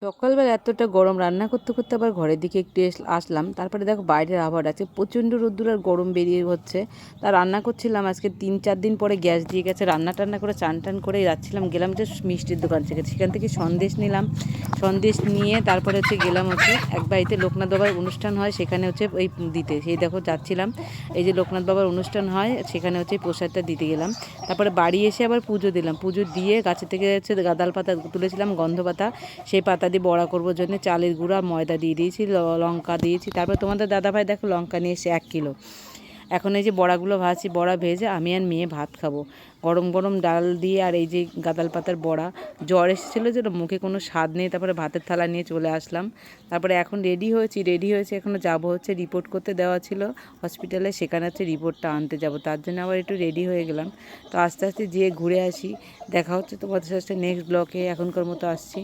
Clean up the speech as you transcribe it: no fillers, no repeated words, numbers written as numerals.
সকালবেলা এতটা গরম, রান্না করতে করতে আবার ঘরের দিকে একটু আসলাম। তারপরে দেখো বাইরের আবহাওয়া আছে প্রচণ্ড রোদ্দুর আর গরম বেরিয়ে হচ্ছে। তা রান্না করছিলাম, আজকে 3-4 দিন পরে গ্যাস দিয়ে গেছে। রান্না টান্না করে চান টান করে যাচ্ছিলাম, গেলাম যে মিষ্টির দোকান থেকে, সেখান থেকে সন্দেশ নিলাম। সন্দেশ নিয়ে তারপরে গেলাম এক বাড়িতে লোকনাথ বাবার অনুষ্ঠান হয়, সেখানে এই দিতে। সেই দেখো যাচ্ছিলাম, এই যে লোকনাথ বাবার অনুষ্ঠান হয় সেখানে প্রসাদটা দিতে গেলাম। তারপরে বাড়ি এসে আবার পুজো দিলাম, পুজো দিয়ে গাছের থেকে গাঁদাল পাতা তুলেছিলাম, গন্ধ পাতা, সেই পাতা দিয়ে বড়া করবো জন্য চালের গুঁড়া ময়দা দিয়ে দিয়েছি, লঙ্কা দিয়েছি। তারপর তোমাদের দাদাভাই দেখো লঙ্কা নিয়ে এসে 1 কিলো। এখন এই যে বড়াগুলো ভাজছি, বড়া ভেজে আমি আর মেয়ে ভাত খাবো গরম গরম ডাল দিয়ে। আর এই যে গাঁদাল পাতার বড়া, জ্বর এসেছিলো যে মুখে কোনো স্বাদ নেই, তারপরে ভাতের থালা নিয়ে চলে আসলাম। তারপরে এখন রেডি হয়েছি, এখনও যাবো রিপোর্ট করতে দেওয়া ছিল হসপিটালে, সেখানে রিপোর্টটা আনতে যাব, তার জন্য আবার একটু রেডি হয়ে গেলাম। তো আস্তে আস্তে যেয়ে ঘুরে আসি, দেখা হচ্ছে তোমাদের সাথে নেক্সট ব্লকে। এখনকার মতো আসছি।